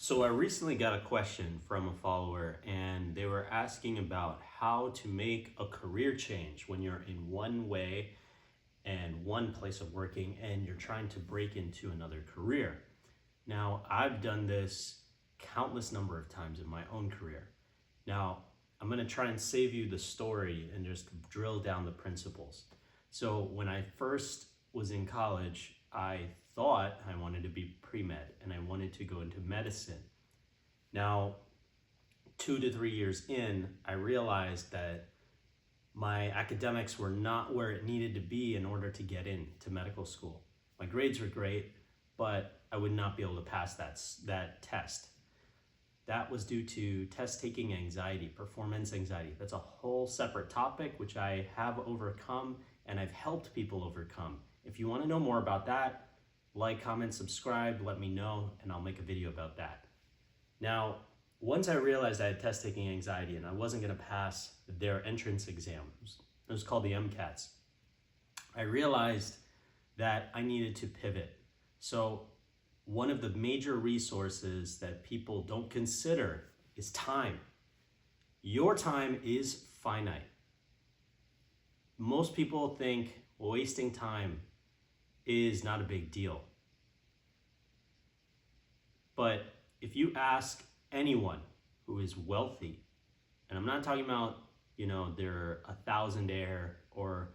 So I recently got a question from a follower and they were asking about how to make a career change when you're in one way and one place of working and you're trying to break into another career. Now, I've done this countless number of times in my own career. Now, I'm going to try and save you the story and just drill down the principles. So when I first was in college, I thought I wanted to be pre-med and I wanted to go into medicine. Now, 2 to 3 years in, I realized that my academics were not where it needed to be in order to get into medical school. My grades were great, but I would not be able to pass that test. That was due to test-taking anxiety, performance anxiety. That's a whole separate topic which I have overcome and I've helped people overcome. If you want to know more about that, like, comment, subscribe, let me know, and I'll make a video about that. Now, once I realized I had test-taking anxiety and I wasn't going to pass their entrance exams, it was called the MCATs, I realized that I needed to pivot. So one of the major resources that people don't consider is time. Your time is finite. Most people think wasting time is not a big deal. But if you ask anyone who is wealthy, and I'm not talking about, they're a thousandaire or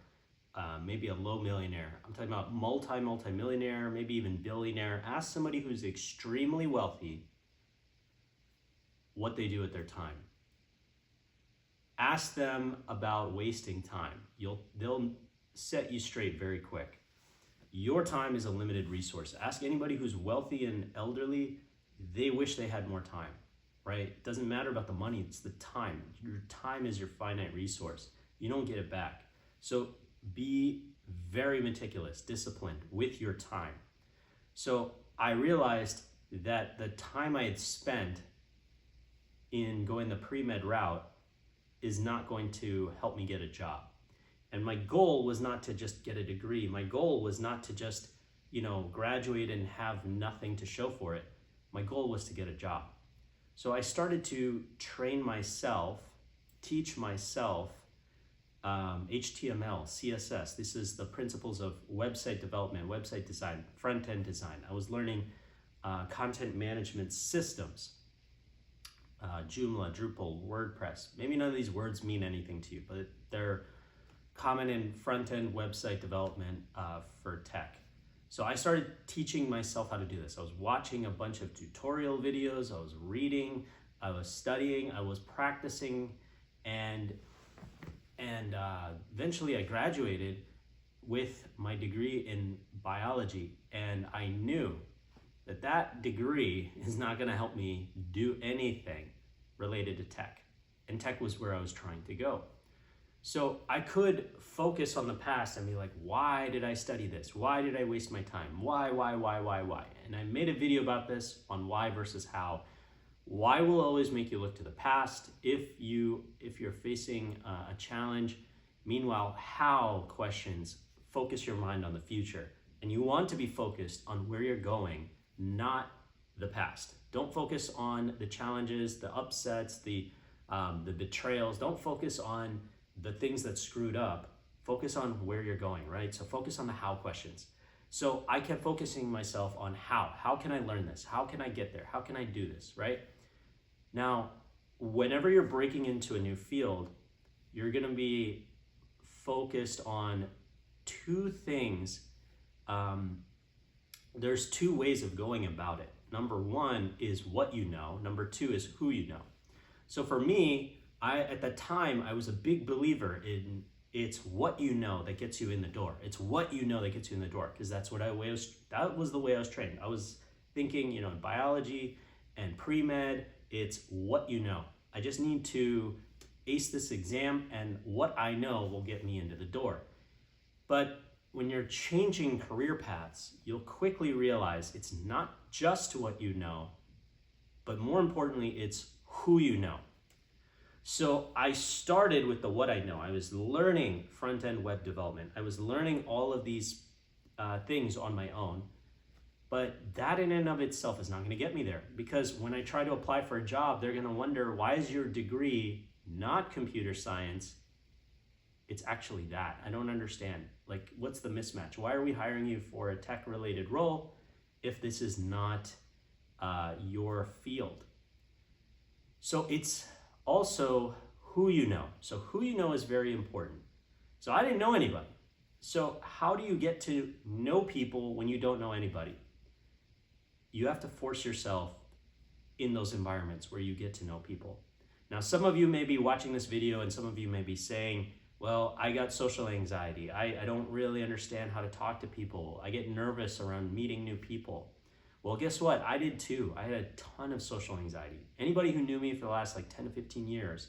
maybe a low millionaire. I'm talking about multi-millionaire, maybe even billionaire. Ask somebody who's extremely wealthy what they do with their time. Ask them about wasting time. They'll set you straight very quick. Your time is a limited resource. Ask anybody who's wealthy and elderly, they wish they had more time, right? It doesn't matter about the money, it's the time. Your time is your finite resource. You don't get it back. So be very meticulous, disciplined with your time. So I realized that the time I had spent in going the pre-med route is not going to help me get a job. And my goal was not to just get a degree. My goal was not to just, graduate and have nothing to show for it. My goal was to get a job. So I started to train myself, teach myself HTML, CSS. This is the principles of website development, website design, front-end design. I was learning content management systems, Joomla, Drupal, WordPress. Maybe none of these words mean anything to you, but they're common in front-end website development for tech. So I started teaching myself how to do this. I was watching a bunch of tutorial videos, I was reading, I was studying, I was practicing, and eventually I graduated with my degree in biology, and I knew that that degree is not going to help me do anything related to tech, and tech was where I was trying to go. So I could focus on the past and be like, why did I study this? Why did I waste my time? Why? And I made a video about this on why versus how. Why will always make you look to the past if you're facing a challenge. Meanwhile, how questions focus your mind on the future. And you want to be focused on where you're going, not the past. Don't focus on the challenges, the upsets, the betrayals. Don't focus on the things that screwed up. Focus on where you're going, right? So focus on the how questions. So I kept focusing myself on how. How can I learn this? How can I get there? How can I do this, right? Now, whenever you're breaking into a new field, you're gonna be focused on two things. There's two ways of going about it. Number one is what you know. Number two is who you know. So for me, at the time, I was a big believer in it's what you know that gets you in the door. It's what you know that gets you in the door, because that was the way I was trained. I was thinking, in biology and pre-med, it's what you know. I just need to ace this exam and what I know will get me into the door. But when you're changing career paths, you'll quickly realize it's not just what you know, but more importantly, it's who you know. So I started with the what I know. I was learning front-end web development. I was learning all of these things on my own. But that in and of itself is not going to get me there, because when I try to apply for a job, they're going to wonder, why is your degree not computer science? It's actually that. I don't understand. Like, what's the mismatch? Why are we hiring you for a tech related role if this is not your field? So it's also who you know. So who you know is very important. So I didn't know anybody. So how do you get to know people when you don't know anybody? You have to force yourself in those environments where you get to know people. Now, some of you may be watching this video and some of you may be saying, well, I got social anxiety. I don't really understand how to talk to people. I get nervous around meeting new people. Well, guess what? I did too. I had a ton of social anxiety. Anybody who knew me for the last like 10 to 15 years,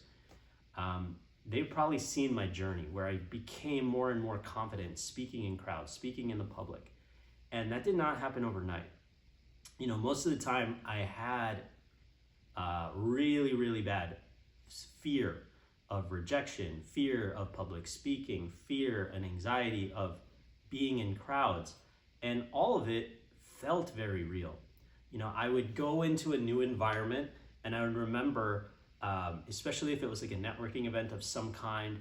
they've probably seen my journey where I became more and more confident speaking in crowds, speaking in the public. And that did not happen overnight. You know, most of the time I had really, really bad fear of rejection, fear of public speaking, fear and anxiety of being in crowds. And all of it felt very real. You know, I would go into a new environment and I would remember, especially if it was like a networking event of some kind,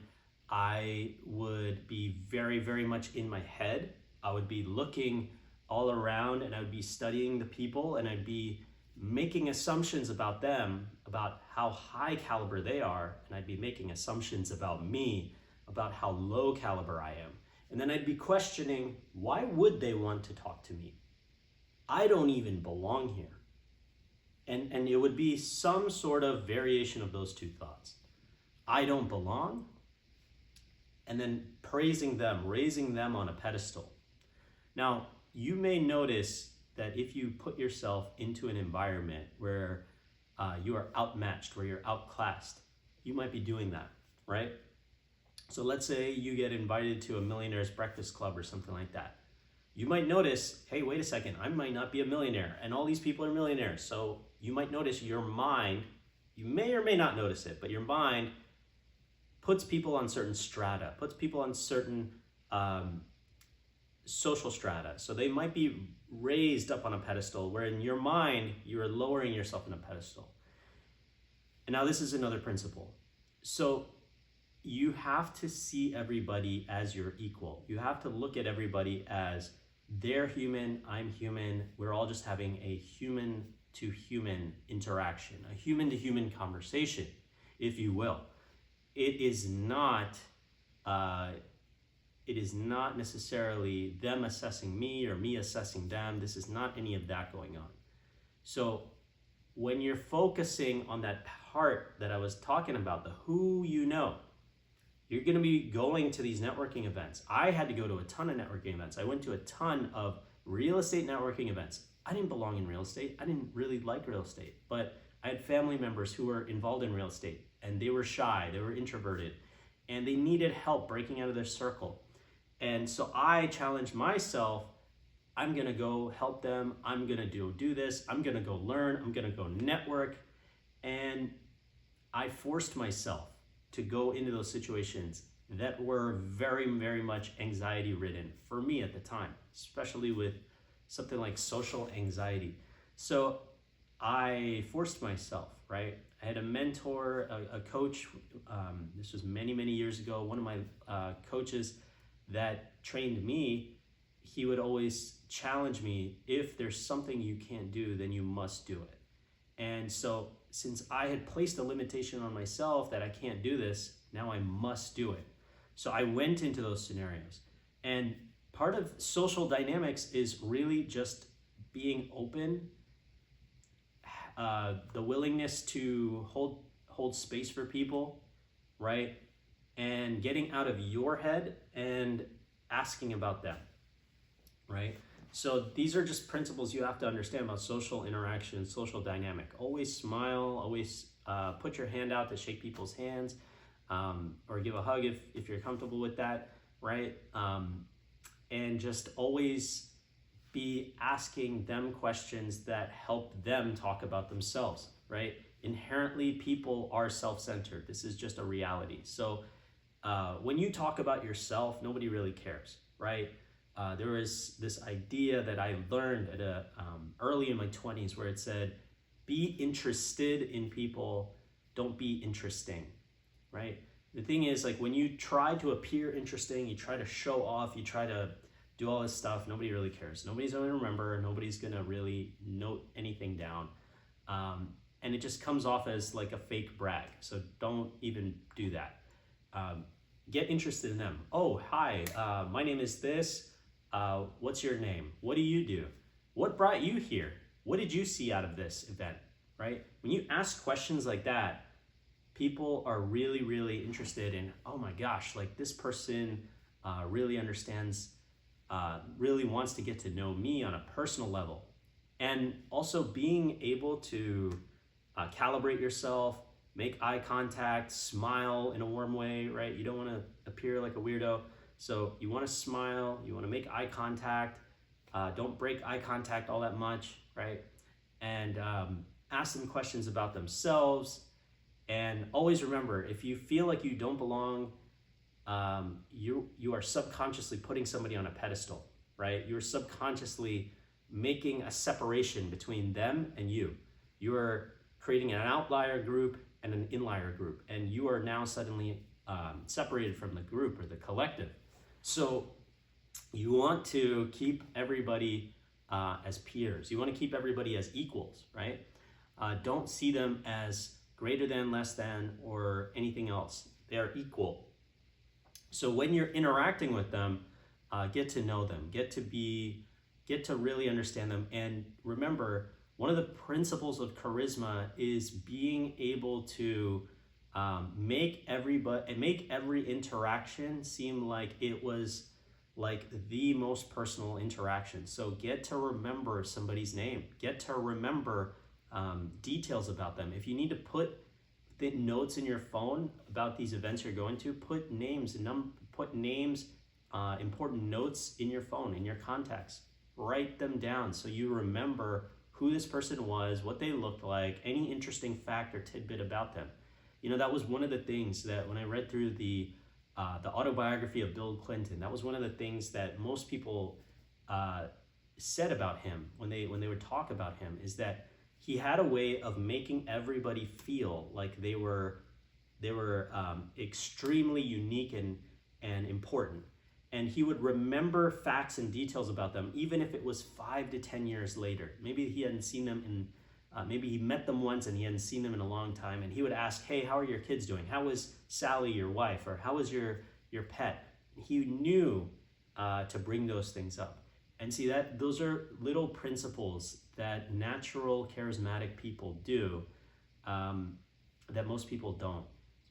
I would be very, very much in my head. I would be looking all around and I would be studying the people and I'd be making assumptions about them, about how high caliber they are, and I'd be making assumptions about me, about how low caliber I am. And then I'd be questioning, why would they want to talk to me? I don't even belong here. And it would be some sort of variation of those two thoughts. I don't belong, and then praising them, raising them on a pedestal. Now, you may notice that if you put yourself into an environment where you are outmatched, where you're outclassed, you might be doing that, right? So let's say you get invited to a millionaire's breakfast club or something like that. You might notice, hey, wait a second, I might not be a millionaire, and all these people are millionaires. So you might notice your mind, you may or may not notice it, but your mind puts people on certain strata, puts people on certain social strata. So they might be raised up on a pedestal, where in your mind, you are lowering yourself on a pedestal. And now this is another principle. So you have to see everybody as your equal. You have to look at everybody as they're human, I'm human, we're all just having a human to human interaction, a human to human conversation, if you will. It is not necessarily them assessing me or me assessing them. This is not any of that going on. So when you're focusing on that part that I was talking about, the who you know, you're going to be going to these networking events. I had to go to a ton of networking events. I went to a ton of real estate networking events. I didn't belong in real estate. I didn't really like real estate, but I had family members who were involved in real estate and they were shy, they were introverted, and they needed help breaking out of their circle. And so I challenged myself, I'm gonna go help them, I'm gonna do this, I'm gonna go learn, I'm gonna go network. And I forced myself to go into those situations that were very, very much anxiety ridden for me at the time, especially with something like social anxiety. So I forced myself, right? I had a mentor, a coach, this was many, many years ago. One of my coaches that trained me, he would always challenge me, if there's something you can't do, then you must do it. And so since I had placed a limitation on myself that I can't do this, now I must do it. So I went into those scenarios. And part of social dynamics is really just being open, the willingness to hold space for people, right? And getting out of your head and asking about them, right? So these are just principles you have to understand about social interaction, social dynamic. Always smile, always put your hand out to shake people's hands, or give a hug if you're comfortable with that, right? And just always be asking them questions that help them talk about themselves, right? Inherently, people are self-centered. This is just a reality. So when you talk about yourself, nobody really cares, right? there was this idea that I learned at early in my 20s where it said, be interested in people, don't be interesting, right? The thing is, like, when you try to appear interesting, you try to show off, you try to do all this stuff, nobody really cares. Nobody's going to remember, nobody's going to really note anything down. And it just comes off as like a fake brag. So don't even do that. Get interested in them. Oh, hi, my name is this. What's your name? What do you do? What brought you here? What did you see out of this event, right? When you ask questions like that, people are really, really interested in, oh my gosh, like this person really understands, really wants to get to know me on a personal level. And also being able to calibrate yourself, make eye contact, smile in a warm way, right? You don't want to appear like a weirdo. So you want to smile, you want to make eye contact, don't break eye contact all that much, right? And ask them questions about themselves. And always remember, if you feel like you don't belong, you are subconsciously putting somebody on a pedestal, right? You're subconsciously making a separation between them and you. You are creating an outlier group and an inlier group, and you are now suddenly separated from the group or the collective. So you want to keep everybody as peers. You want to keep everybody as equals, right? Don't see them as greater than, less than, or anything else. They are equal. So when you're interacting with them, get to know them, get to really understand them. And remember, one of the principles of charisma is being able to make every interaction seem like it was like the most personal interaction. So get to remember somebody's name, get to remember details about them. If you need to put the notes in your phone about these events you're going to, put names, important notes in your phone, in your contacts. Write them down so you remember who this person was, what they looked like, any interesting fact or tidbit about them. You know, that was one of the things that when I read through the autobiography of Bill Clinton, that was one of the things that most people said about him when they would talk about him, is that he had a way of making everybody feel like they were extremely unique and important. And he would remember facts and details about them, even if it was 5 to 10 years later. Maybe he hadn't seen them maybe he met them once and he hadn't seen them in a long time. And he would ask, hey, how are your kids doing? How was Sally, your wife? Or how was your pet? He knew to bring those things up. And see, those are little principles that natural, charismatic people do that most people don't.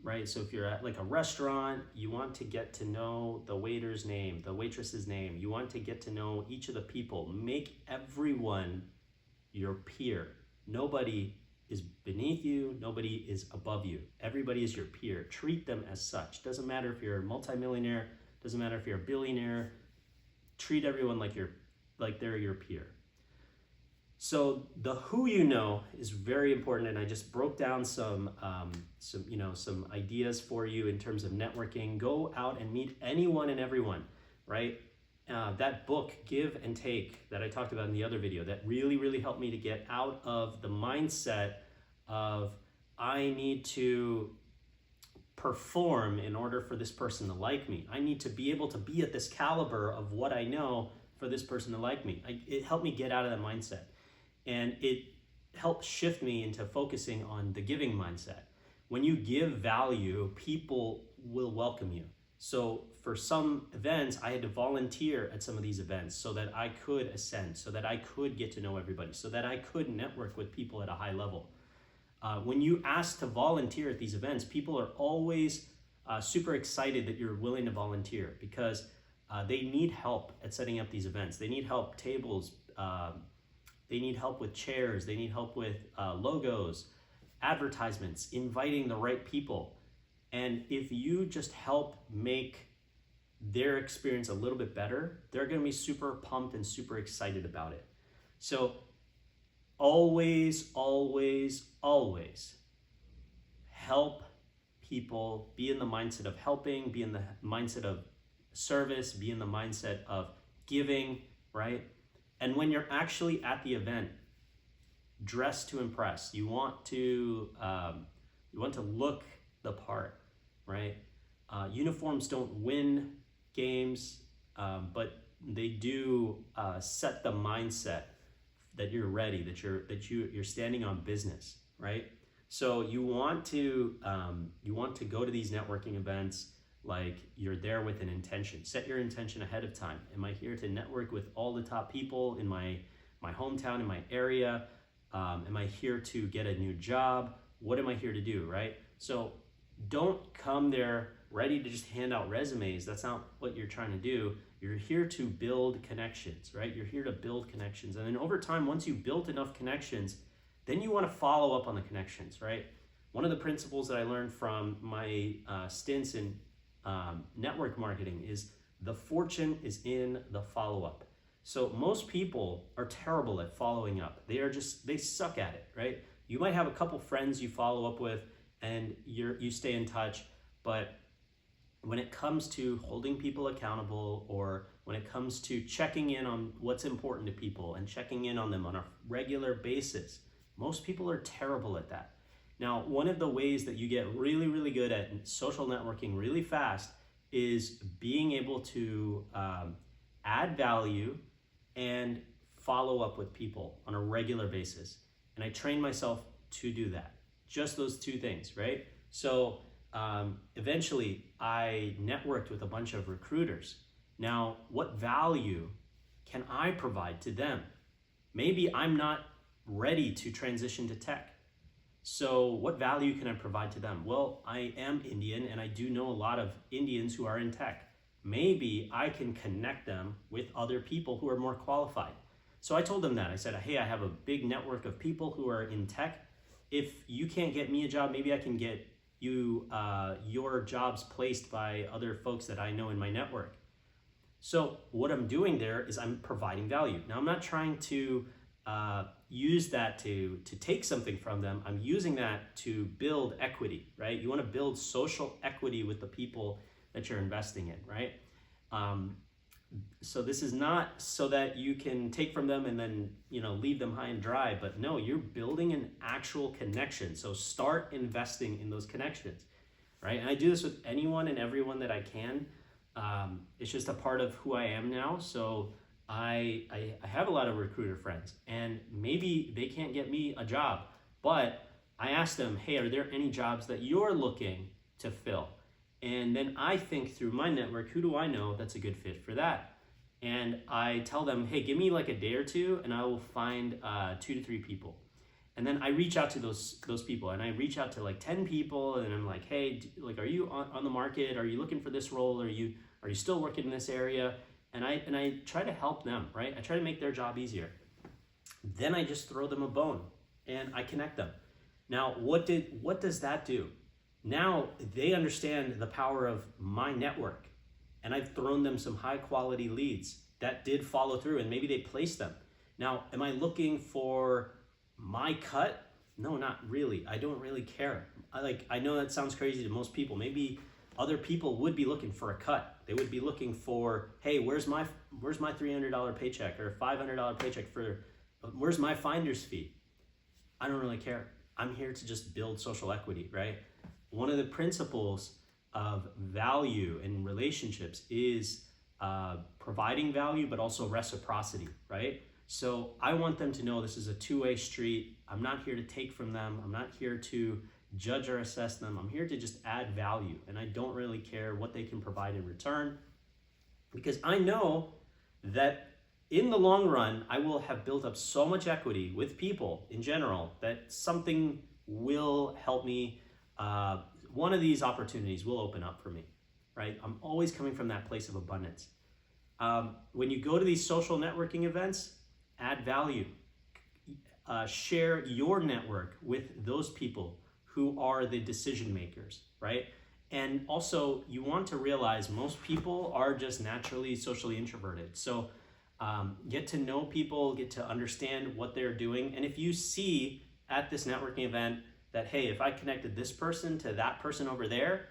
Right? So if you're at like a restaurant, you want to get to know the waiter's name, the waitress's name. You want to get to know each of the people. Make everyone your peer. Nobody is beneath you. Nobody is above you. Everybody is your peer. Treat them as such. Doesn't matter if you're a multimillionaire. Doesn't matter if you're a billionaire. Treat everyone like they're your peer. So the who you know is very important, and I just broke down some ideas for you in terms of networking. Go out and meet anyone and everyone, right? That book, Give and Take, that I talked about in the other video, that really, really helped me to get out of the mindset of I need to perform in order for this person to like me. I need to be able to be at this caliber of what I know for this person to like me. It helped me get out of that mindset. And it helped shift me into focusing on the giving mindset. When you give value, people will welcome you. So for some events, I had to volunteer at some of these events so that I could ascend, so that I could get to know everybody, so that I could network with people at a high level. When you ask to volunteer at these events, people are always super excited that you're willing to volunteer, because they need help at setting up these events. They need help tables, they need help with chairs, they need help with logos, advertisements, inviting the right people. And if you just help make their experience a little bit better, they're gonna be super pumped and super excited about it. So always, always, always help people, be in the mindset of helping, be in the mindset of service, be in the mindset of giving, right? And when you're actually at the event, dress to impress. You want to look the part, right? Uniforms don't win games, but they do set the mindset that you're ready, that you're standing on business, right? So you want to go to these networking events like you're there with an intention. Set your intention ahead of time. Am I here to network with all the top people in my hometown, in my area? Am I here to get a new job? What am I here to do, right? So don't come there ready to just hand out resumes. That's not what you're trying to do. You're here to build connections, right? You're here to build connections. And then over time, once you've built enough connections, then you want to follow up on the connections, right? One of the principles that I learned from my stints in network marketing is the fortune is in the follow-up. So most people are terrible at following up. They suck at it, right? You might have a couple friends you follow up with and you stay in touch, but when it comes to holding people accountable, or when it comes to checking in on what's important to people and checking in on them on a regular basis, most people are terrible at that. Now, one of the ways that you get really, really good at social networking really fast is being able to add value and follow up with people on a regular basis. And I train myself to do that. Just those two things, right? So eventually I networked with a bunch of recruiters. Now, what value can I provide to them? Maybe I'm not ready to transition to tech. So what value can I provide to them? Well, I am Indian and I do know a lot of Indians who are in tech. Maybe I can connect them with other people who are more qualified. So I told them that. I said, hey, I have a big network of people who are in tech. If you can't get me a job, maybe I can get you your jobs placed by other folks that I know in my network. So what I'm doing there is I'm providing value. Now, I'm not trying to use that to take something from them. I'm using that to build equity, right? You want to build social equity with the people that you're investing in, right? So this is not so that you can take from them and then, leave them high and dry, but no, you're building an actual connection. So start investing in those connections, right? And I do this with anyone and everyone that I can. It's just a part of who I am now. So I have a lot of recruiter friends, and maybe they can't get me a job, but I ask them, hey, are there any jobs that you're looking to fill? And then I think through my network, who do I know that's a good fit for that? And I tell them, hey, give me like a day or two and I will find 2 to 3 people. And then I reach out to those people, and I reach out to like 10 people, and I'm like, hey, are you on the market? Are you looking for this role? Are you still working in this area? And I try to help them, right? I try to make their job easier. Then I just throw them a bone and I connect them. Now, what does that do? Now they understand the power of my network, and I've thrown them some high quality leads that did follow through, and maybe they placed them. Now, am I looking for my cut? No, not really. I don't really care. I know that sounds crazy to most people. Maybe other people would be looking for a cut. They would be looking for, hey, where's my $300 paycheck or $500 paycheck where's my finder's fee? I don't really care. I'm here to just build social equity, right? One of the principles of value in relationships is providing value, but also reciprocity, right? So I want them to know this is a two-way street. I'm not here to take from them. I'm not here to judge or assess them. I'm here to just add value, and I don't really care what they can provide in return, because I know that in the long run, I will have built up so much equity with people in general that something will help me. One of these opportunities will open up for me, right? I'm always coming from that place of abundance. When you go to these social networking events, add value. Share your network with those people who are the decision makers, right? And also, you want to realize most people are just naturally socially introverted. So get to know people, get to understand what they're doing. And if you see at this networking event that, hey, if I connected this person to that person over there,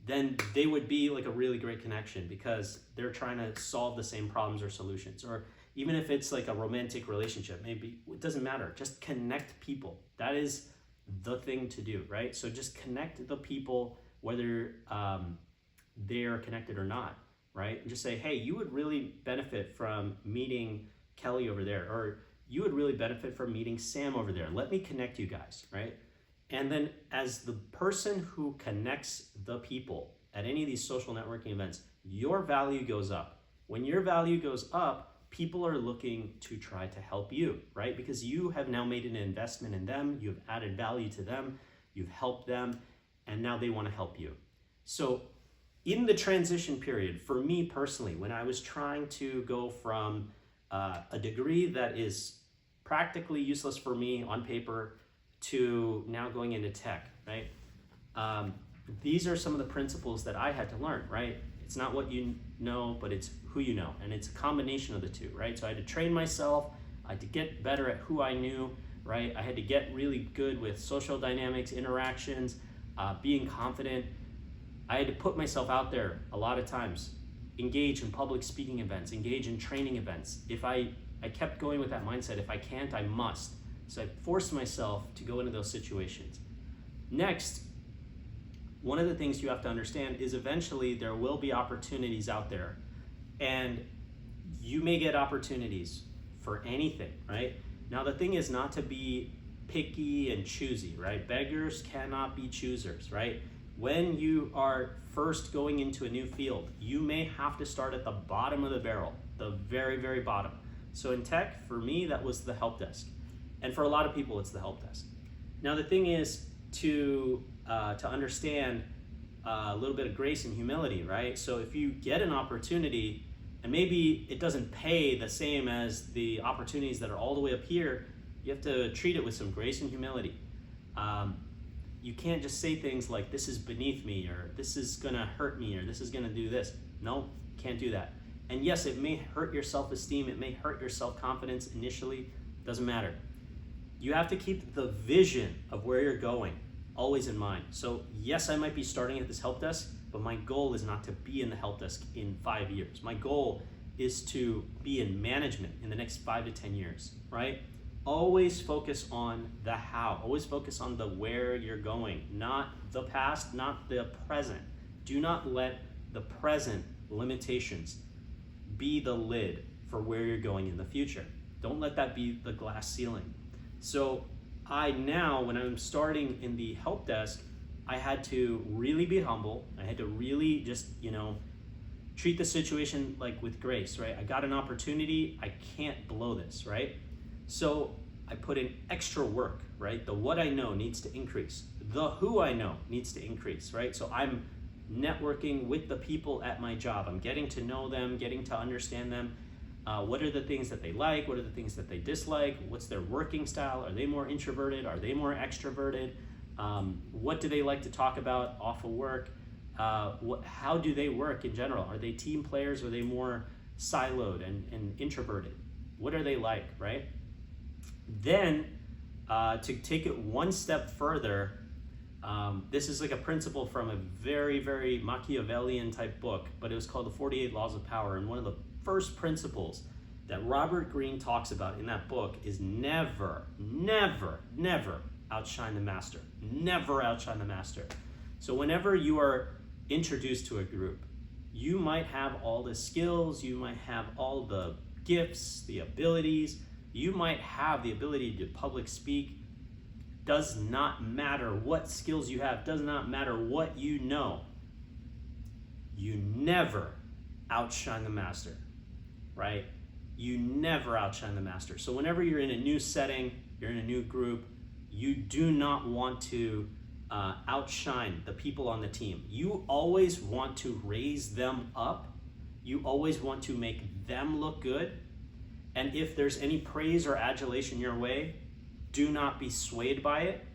then they would be like a really great connection because they're trying to solve the same problems or solutions. Or even if it's like a romantic relationship, maybe it doesn't matter. Just connect people. That is the thing to do, right? So just connect the people, whether they're connected or not, right? And just say, hey, you would really benefit from meeting Kelly over there, or you would really benefit from meeting Sam over there. Let me connect you guys, right? And then as the person who connects the people at any of these social networking events, your value goes up. When your value goes up, people are looking to try to help you, right? Because you have now made an investment in them, you've added value to them, you've helped them, and now they want to help you. So in the transition period, for me personally, when I was trying to go from a degree that is practically useless for me on paper to now going into tech, right? These are some of the principles that I had to learn, right? It's not what you know, but it's who you know. And it's a combination of the two, right? So I had to train myself, I had to get better at who I knew, right? I had to get really good with social dynamics, interactions, being confident. I had to put myself out there a lot of times, engage in public speaking events, engage in training events. If I kept going with that mindset, if I can't, I must. So I forced myself to go into those situations. Next, one of the things you have to understand is eventually there will be opportunities out there, and you may get opportunities for anything, right? Now the thing is not to be picky and choosy, right? Beggars cannot be choosers, right? When you are first going into a new field, you may have to start at the bottom of the barrel, the very, very bottom. So in tech, for me, that was the help desk. And for a lot of people, it's the help desk. Now the thing is to understand a little bit of grace and humility, right? So if you get an opportunity and maybe it doesn't pay the same as the opportunities that are all the way up here, you have to treat it with some grace and humility. You can't just say things like, this is beneath me, or this is gonna hurt me, or this is gonna do this. No, can't do that. And yes, it may hurt your self-esteem, it may hurt your self-confidence initially, doesn't matter. You have to keep the vision of where you're going always in mind. So yes, I might be starting at this help desk, but my goal is not to be in the help desk in 5 years. My goal is to be in management in the next 5 to 10 years, right? Always focus on the how, always focus on the where you're going, not the past, not the present. Do not let the present limitations be the lid for where you're going in the future. Don't let that be the glass ceiling. So I now, when I'm starting in the help desk, I had to really be humble. I had to really just, treat the situation like with grace, right? I got an opportunity, I can't blow this, right? So I put in extra work, right? The what I know needs to increase. The who I know needs to increase, right? So I'm networking with the people at my job. I'm getting to know them, getting to understand them. What are the things that they like? What are the things that they dislike? What's their working style? Are they more introverted? Are they more extroverted? What do they like to talk about off of work? How do they work in general? Are they team players? Or are they more siloed and introverted? What are they like, right? Then, to take it one step further, this is like a principle from a very, very Machiavellian type book, but it was called The 48 Laws of Power. And one of the first principles that Robert Greene talks about in that book is never, never, never outshine the master. Never outshine the master. So whenever you are introduced to a group, you might have all the skills, you might have all the gifts, the abilities, you might have the ability to public speak. Does not matter what skills you have, does not matter what you know. You never outshine the master, right? You never outshine the master. So whenever you're in a new setting, you're in a new group, you do not want to outshine the people on the team. You always want to raise them up. You always want to make them look good. And if there's any praise or adulation your way, do not be swayed by it.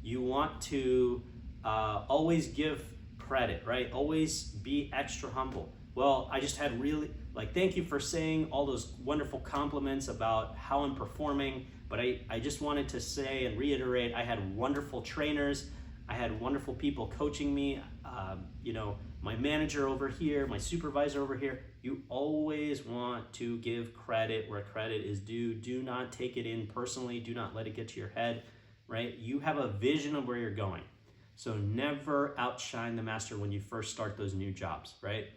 You want to always give credit, right? Always be extra humble. Well, I just had thank you for saying all those wonderful compliments about how I'm performing, but I just wanted to say and reiterate, I had wonderful trainers. I had wonderful people coaching me, my manager over here, my supervisor over here. You always want to give credit where credit is due. Do not take it in personally. Do not let it get to your head, right? You have a vision of where you're going. So never outshine the master when you first start those new jobs, right?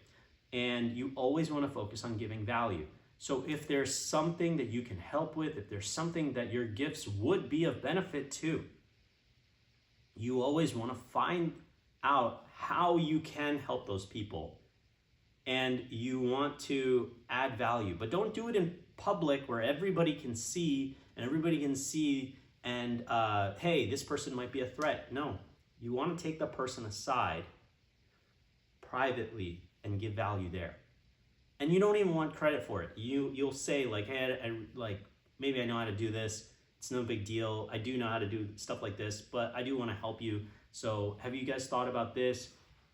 And you always want to focus on giving value. So if there's something that you can help with, if there's something that your gifts would be of benefit to, you always want to find out how you can help those people. And you want to add value, but don't do it in public where everybody can see and hey, this person might be a threat. No, you want to take the person aside privately and give value there. And you don't even want credit for it. You'll say like, hey, maybe I know how to do this. It's no big deal. I do know how to do stuff like this, but I do want to help you. So have you guys thought about this?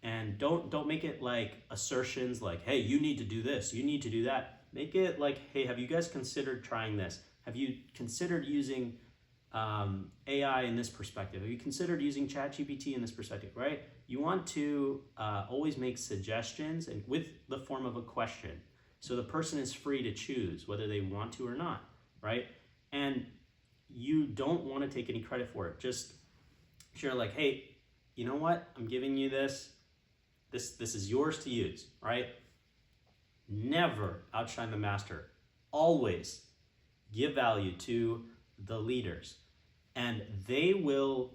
And don't make it like assertions like, hey, you need to do this, you need to do that. Make it like, hey, have you guys considered trying this? Have you considered using AI in this perspective? Have you considered using ChatGPT in this perspective, right? You want to always make suggestions and with the form of a question. So the person is free to choose whether they want to or not, right? And you don't want to take any credit for it. Just share like, hey, you know what? I'm giving you this. This is yours to use, right? Never outshine the master. Always give value to the leaders. And they will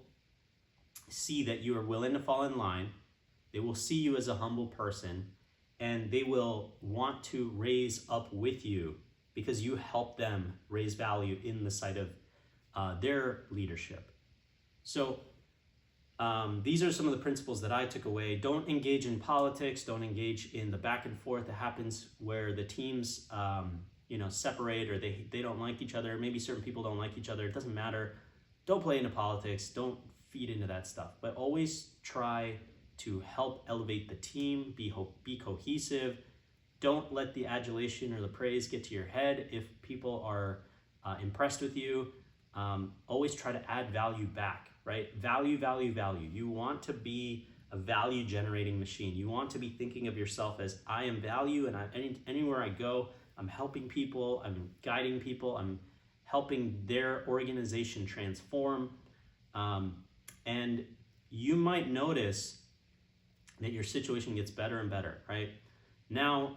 see that you are willing to fall in line. They will see you as a humble person. And they will want to raise up with you because you help them raise value in the sight of their leadership. So these are some of the principles that I took away. Don't engage in politics. Don't engage in the back and forth that happens where the teams separate or they don't like each other. Maybe certain people don't like each other. It doesn't matter. Don't play into politics. Don't feed into that stuff. But always try to help elevate the team, be cohesive. Don't let the adulation or the praise get to your head. If people are impressed with you, always try to add value back, right? Value, value, value. You want to be a value generating machine. You want to be thinking of yourself as I am value, and anywhere I go, I'm helping people, I'm guiding people, I'm helping their organization transform. And you might notice that your situation gets better and better, right? Now,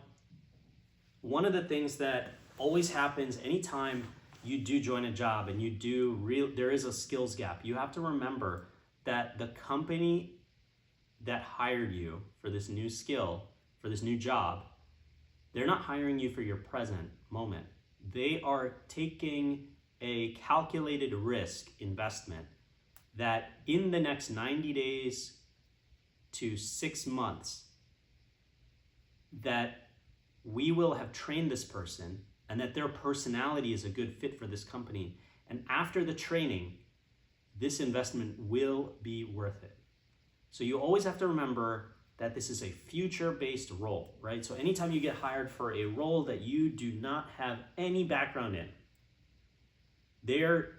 one of the things that always happens anytime you do join a job and there is a skills gap, you have to remember that the company that hired you for this new skill, for this new job, they're not hiring you for your present moment. They are taking a calculated risk investment that in the next 90 days to 6 months, that we will have trained this person and that their personality is a good fit for this company. And after the training, this investment will be worth it. So you always have to remember that this is a future-based role, right? So anytime you get hired for a role that you do not have any background in, they're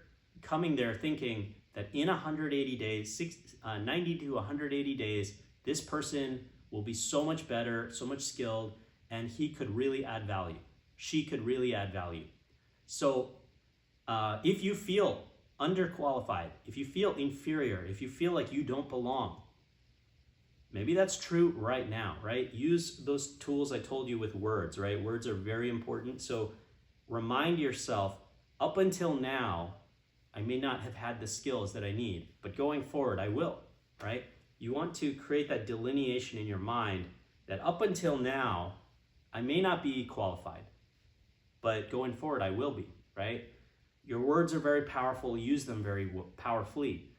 coming there thinking that in 180 days, 90 to 180 days, this person will be so much better, so much skilled, and he could really add value. She could really add value. So if you feel underqualified, if you feel inferior, if you feel like you don't belong, maybe that's true right now, right? Use those tools I told you with words, right? Words are very important. So remind yourself, up until now, I may not have had the skills that I need, but going forward, I will, right? You want to create that delineation in your mind that up until now, I may not be qualified, but going forward, I will be, right? Your words are very powerful. Use them very powerfully.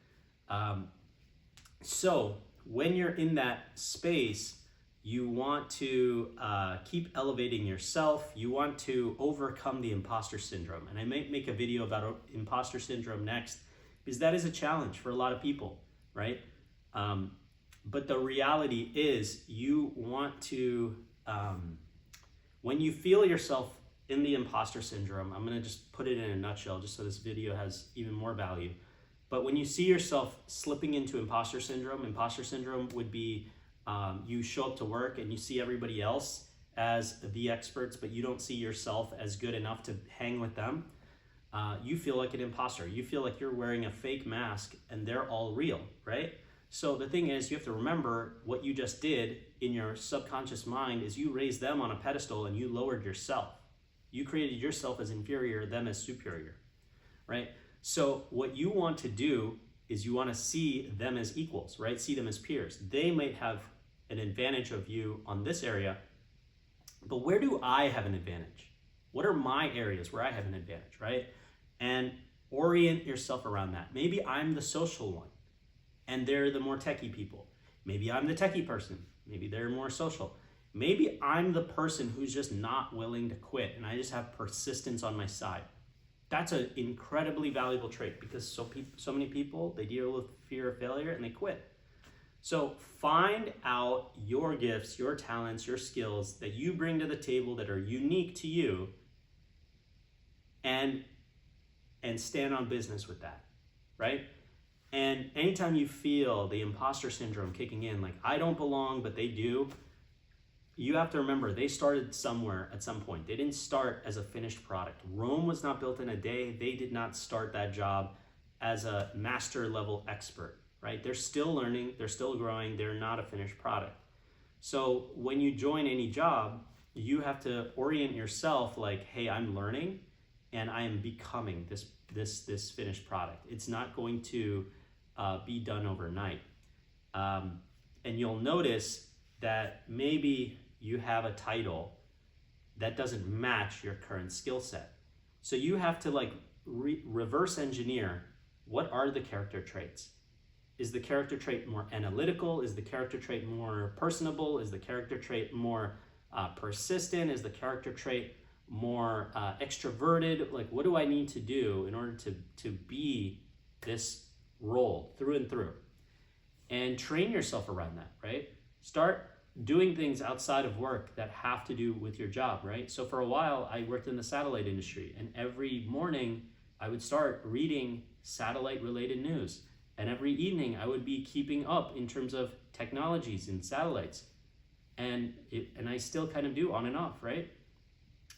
So when you're in that space, you want to keep elevating yourself. You want to overcome the imposter syndrome. And I might make a video about imposter syndrome next, because that is a challenge for a lot of people, right? But the reality is you want to, when you feel yourself in the imposter syndrome, I'm gonna just put it in a nutshell just so this video has even more value. But when you see yourself slipping into imposter syndrome would be you show up to work and you see everybody else as the experts, but you don't see yourself as good enough to hang with them. You feel like an imposter. You feel like you're wearing a fake mask and they're all real, right? So the thing is, you have to remember what you just did in your subconscious mind is you raised them on a pedestal and you lowered yourself. You created yourself as inferior, them as superior, right? So what you want to do is you want to see them as equals, right? See them as peers. They might have an advantage of you on this area, but where do I have an advantage? What are my areas where I have an advantage, right? And orient yourself around that. Maybe I'm the social one and they're the more techie people. Maybe I'm the techie person. Maybe they're more social. Maybe I'm the person who's just not willing to quit and I just have persistence on my side. That's an incredibly valuable trait because so many people, they deal with fear of failure and they quit. So find out your gifts, your talents, your skills that you bring to the table that are unique to you and stand on business with that, right? And anytime you feel the imposter syndrome kicking in, like I don't belong, but they do, you have to remember they started somewhere at some point. They didn't start as a finished product. Rome was not built in a day. They did not start that job as a master level expert, right? They're still learning, they're still growing, they're not a finished product. So when you join any job, you have to orient yourself like, hey, I'm learning and I am becoming this finished product. It's not going to be done overnight. And you'll notice that maybe you have a title that doesn't match your current skill set. So you have to like reverse engineer, what are the character traits? Is the character trait more analytical? Is the character trait more personable? Is the character trait more persistent? Is the character trait more extroverted? Like, what do I need to do in order to be this role through and through? And train yourself around that, right? Start doing things outside of work that have to do with your job, right? So for a while, I worked in the satellite industry, and every morning I would start reading satellite-related news. And every evening I would be keeping up in terms of technologies and satellites. And I still kind of do on and off, right?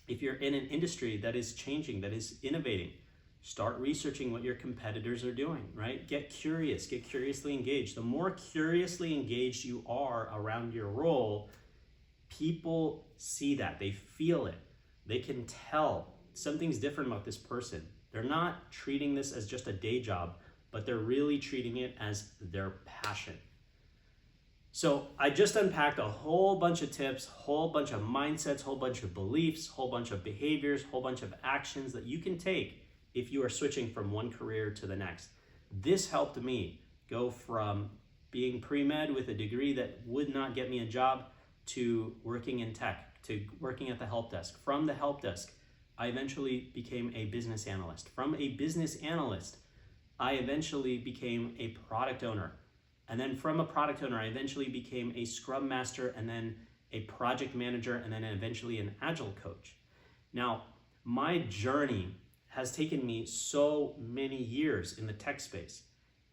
If you're in an industry that is changing, that is innovating, start researching what your competitors are doing, right? Get curious, get curiously engaged. The more curiously engaged you are around your role, people see that, they feel it. They can tell something's different about this person. They're not treating this as just a day job, but they're really treating it as their passion. So I just unpacked a whole bunch of tips, whole bunch of mindsets, whole bunch of beliefs, whole bunch of behaviors, whole bunch of actions that you can take if you are switching from one career to the next. This helped me go from being pre-med with a degree that would not get me a job to working in tech, to working at the help desk. From the help desk, I eventually became a business analyst. From a business analyst, I eventually became a product owner. And then from a product owner, I eventually became a scrum master and then a project manager and then eventually an agile coach. Now, my journey has taken me so many years in the tech space.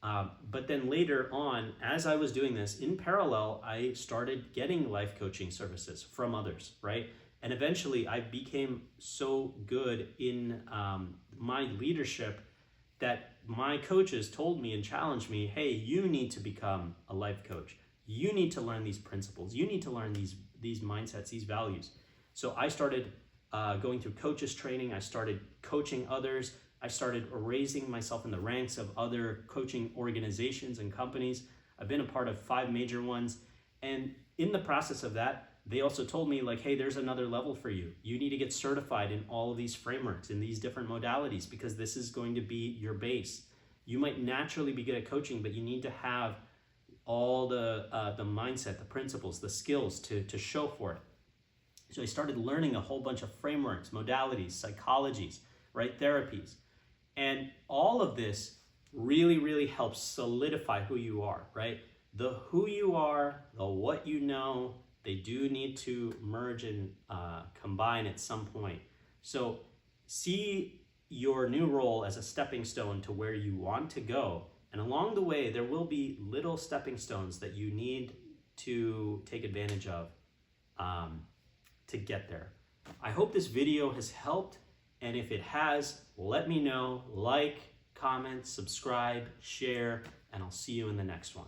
But then later on, as I was doing this, in parallel, I started getting life coaching services from others, right? And eventually I became so good in my leadership that my coaches told me and challenged me, hey, you need to become a life coach. You need to learn these principles. You need to learn these mindsets, these values. So I started going through coaches training. I started coaching others. I started raising myself in the ranks of other coaching organizations and companies. I've been a part of 5 major ones. And in the process of that, they also told me like, hey, there's another level for you. You need to get certified in all of these frameworks, in these different modalities, because this is going to be your base. You might naturally be good at coaching, but you need to have all the mindset, the principles, the skills to show for it. So I started learning a whole bunch of frameworks, modalities, psychologies, right, therapies. And all of this really, really helps solidify who you are, right? The who you are, the what you know, they do need to merge and combine at some point. So see your new role as a stepping stone to where you want to go, And along the way, there will be little stepping stones that you need to take advantage of to get there. I hope this video has helped, and if it has, let me know. Like, comment, subscribe, share, and I'll see you in the next one.